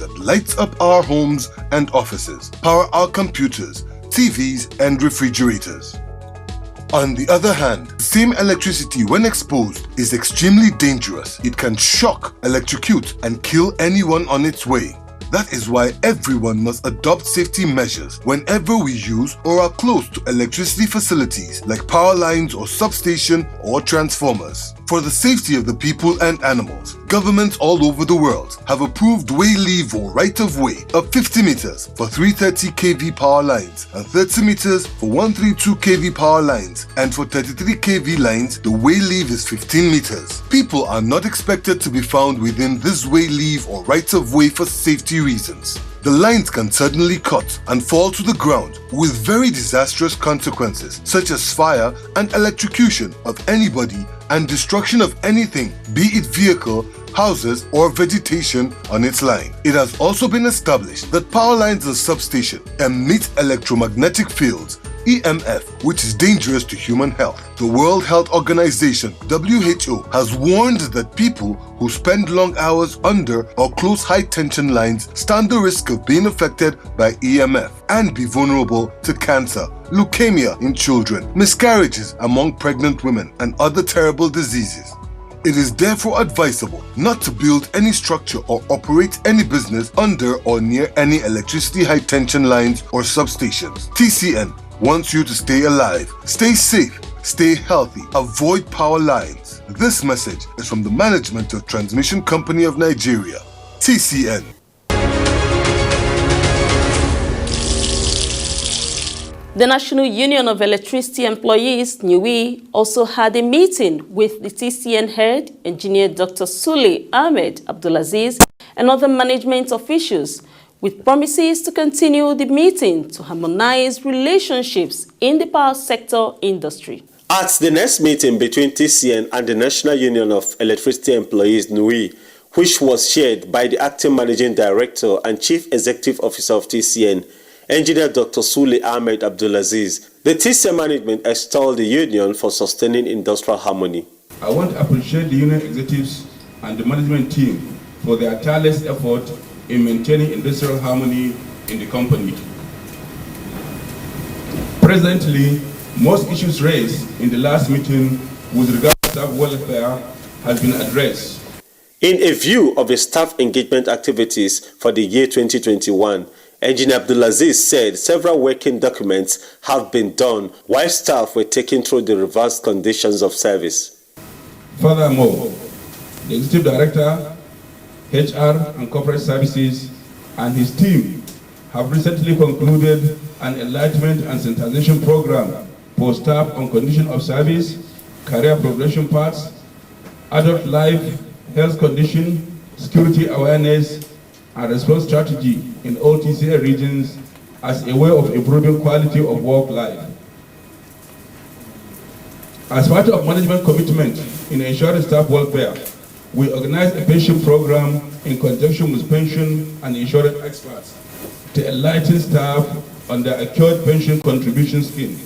that lights up our homes and offices, power our computers, TVs, and refrigerators. On the other hand, the same electricity when exposed is extremely dangerous. It can shock, electrocute, and kill anyone on its way. That is why everyone must adopt safety measures whenever we use or are close to electricity facilities like power lines or substation or transformers. For the safety of the people and animals, governments all over the world have approved way leave or right of way of 50 meters for 330 kV power lines and 30 meters for 132 kV power lines, and for 33 kV lines the way leave is 15 meters. People are not expected to be found within this way leave or right of way for safety reasons. The lines can suddenly cut and fall to the ground with very disastrous consequences such as fire and electrocution of anybody and destruction of anything, be it vehicle, houses, or vegetation on its line. It has also been established that power lines and substation emit electromagnetic fields, EMF, which is dangerous to human health. The World Health Organization, WHO, has warned that people who spend long hours under or close high-tension lines stand the risk of being affected by EMF and be vulnerable to cancer, leukemia in children, miscarriages among pregnant women, and other terrible diseases. It is therefore advisable not to build any structure or operate any business under or near any electricity high-tension lines or substations. TCN wants you to stay alive, stay safe, stay healthy, avoid power lines. This message is from the management of Transmission Company of Nigeria, TCN. The National Union of Electricity Employees, NUE, also had a meeting with the TCN head, Engineer Dr. Sule Ahmed Abdulaziz, and other management officials, with promises to continue the meeting to harmonize relationships in the power sector industry. At the next meeting between TCN and the National Union of Electricity Employees, NUE, which was chaired by the Acting Managing Director and Chief Executive Officer of TCN, Engineer Dr. Sule Ahmed Abdulaziz, the TCN management extolled the union for sustaining industrial harmony. I want to appreciate the union executives and the management team for their tireless effort in maintaining industrial harmony in the company. Presently, most issues raised in the last meeting with regard to staff welfare has been addressed. In a view of the staff engagement activities for the year 2021, Engineer Abdulaziz said several working documents have been done while staff were taken through the revised conditions of service. Furthermore, the Executive Director, HR and Corporate Services and his team have recently concluded an enlightenment and sensitization program for staff on condition of service, career progression paths, adult life, health condition, security awareness, and response strategy in all TCA regions as a way of improving quality of work life. As part of management commitment in ensuring staff welfare, we organized a pension program in conjunction with pension and insurance experts to enlighten staff on the accrued pension contribution scheme.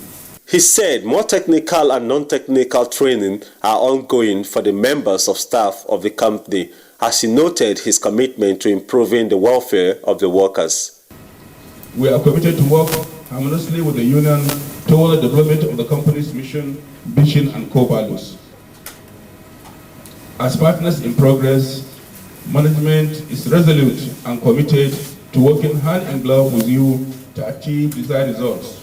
He said more technical and non-technical training are ongoing for the members of staff of the company, as he noted his commitment to improving the welfare of the workers. We are committed to work harmoniously with the union toward the development of the company's mission, vision, and core values. As partners in progress, management is resolute and committed to working hand in glove with you to achieve desired results,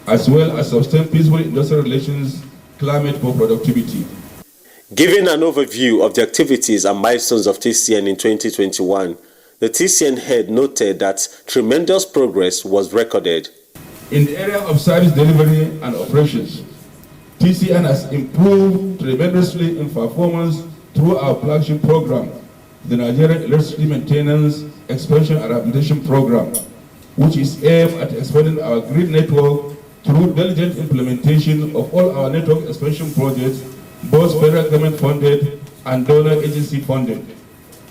as well as sustain peaceful industrial relations climate for productivity. Giving an overview of the activities and milestones of TCN in 2021, the TCN head noted that tremendous progress was recorded. In the area of service delivery and operations, TCN has improved tremendously in performance through our flagship program, the Nigerian Electricity Maintenance Expansion and Rehabilitation Program, which is aimed at expanding our grid network through diligent implementation of all our network expansion projects, both federal government funded and donor agency funded.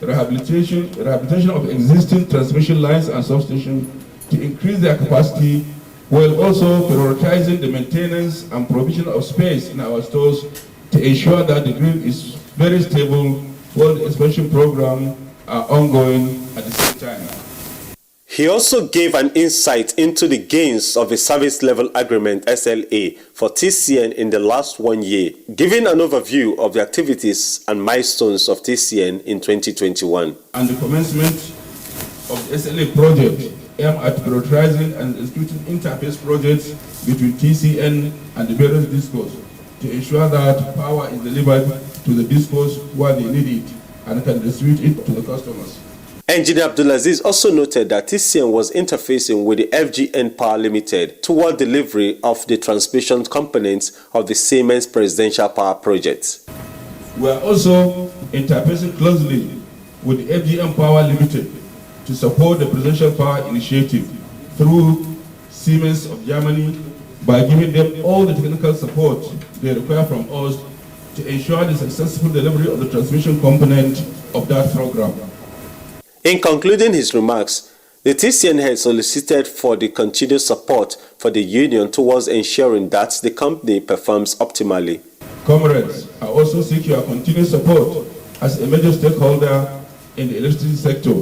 Rehabilitation of existing transmission lines and substations to increase their capacity, while also prioritizing the maintenance and provision of space in our stores to ensure that the grid is very stable while the expansion program are ongoing at the same time. He also gave an insight into the gains of the Service Level Agreement (SLA) for TCN in the last 1 year, giving an overview of the activities and milestones of TCN in 2021. And the commencement of the SLA project aimed at prioritizing and executing interface projects between TCN and the various discos to ensure that power is delivered to the discos where they need it and can distribute it to the customers. Engineer Abdulaziz also noted that TCN was interfacing with the FGN Power Limited toward delivery of the transmission components of the Siemens Presidential Power Project. We are also interfacing closely with the FGN Power Limited to support the Presidential Power Initiative through Siemens of Germany by giving them all the technical support they require from us to ensure the successful delivery of the transmission component of that program. In concluding his remarks, the TCN head solicited for the continued support for the union towards ensuring that the company performs optimally. Comrades, I also seek your continued support as a major stakeholder in the electricity sector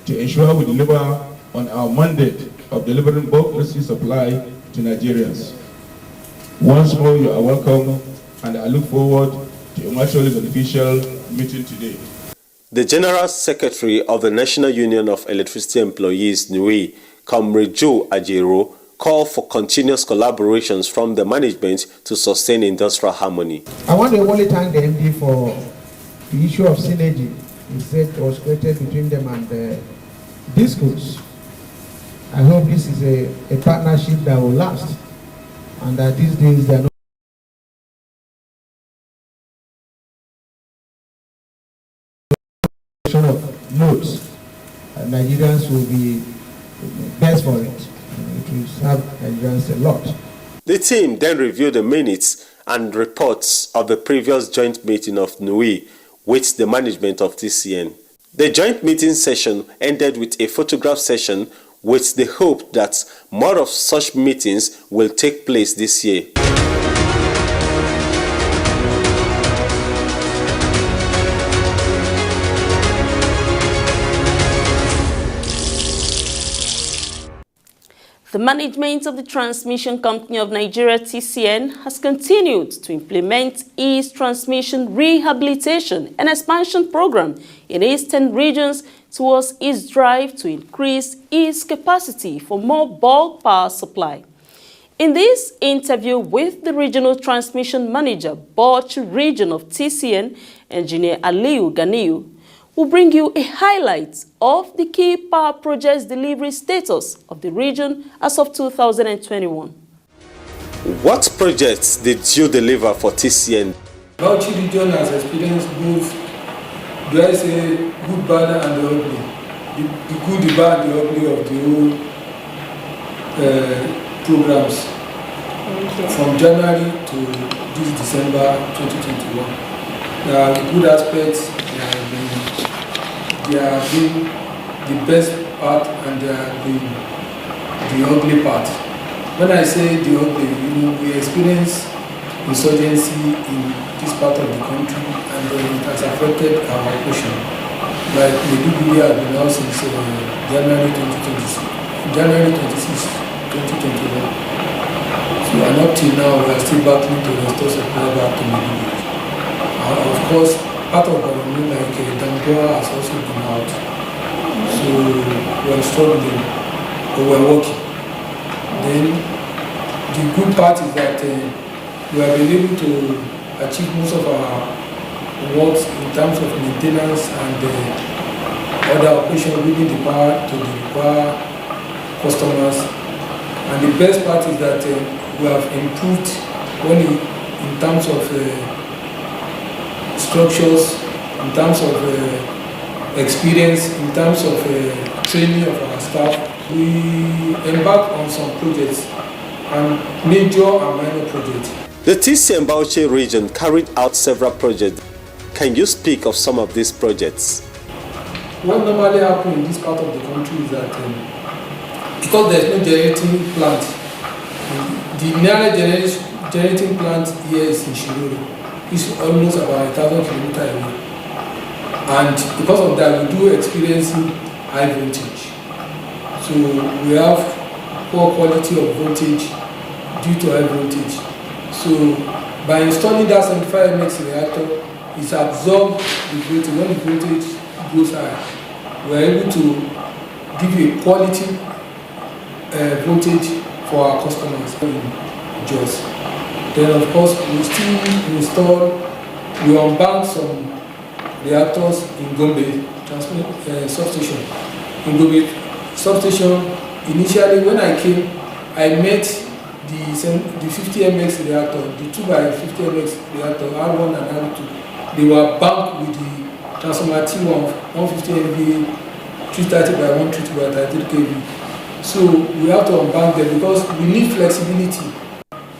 to ensure we deliver on our mandate of delivering bulk electricity supply to Nigerians. Once more, you are welcome, and I look forward to a mutually beneficial meeting today. The General Secretary of the National Union of Electricity Employees, NUI, Comrade Joe Ajero, called for continuous collaborations from the management to sustain industrial harmony. I want to only thank the MD for the issue of synergy he said was created between them and the discos. I hope this is a partnership that will last, and that these days they are not of notes. Nigerians will be best for it. It will serve Nigerians a lot. The team then reviewed the minutes and reports of the previous joint meeting of NUI with the management of TCN. The joint meeting session ended with a photograph session with the hope that more of such meetings will take place this year. The management of the Transmission Company of Nigeria, TCN, has continued to implement its transmission rehabilitation and expansion program in eastern regions towards its drive to increase its capacity for more bulk power supply. In this interview with the Regional Transmission Manager, Bauchi Region of TCN, Engineer Aliyu Ganiyu, will bring you a highlight of the key power projects delivery status of the region as of 2021. What projects did you deliver for TCN? Bauchi region has experienced both, do I say, good, bad, and the ugly. The good, the bad, the ugly of the whole programs from January to this December 2021. There are good aspects. They have been the best part, and they have been the ugly part. When I say the ugly, we experience insurgency in this part of the country, and it has affected our operation. Like Maiduguri has been out since January 26, 2021. So, and up till now, we are still battling to restore supply back to Maiduguri. Of course, part of our new like Damboa has also been out. So we are struggling, but we are working. Then the good part is that we have been able to achieve most of our works in terms of maintenance and other operations within the power to the required customers. And the best part is that we have improved in terms of structures, in terms of experience, in terms of training of our staff. We embark on some projects, and major and minor projects. The TCN Bauchi region carried out several projects. Can you speak of some of these projects? What normally happens in this part of the country is that because there is no generating plant, the nearest generating plant here is in Shiroro. It's almost about 1,000 kilometers away. And because of that, we do experiencing high voltage. So we have poor quality of voltage due to high voltage. So by installing that 75 MX reactor, it's absorbed the voltage. When the voltage goes high, we are able to give a quality voltage for our customers in Jos. Then of course we still we unbank some reactors in Gombe substation. In Gombe substation, initially when I came, I met the 50 MX reactor, the 2 by 50 MX reactor, R1 and R2. They were banked with the transformer T1 150 MVA, 330 by 130 by 33 kV. So we have to unbank them because we need flexibility.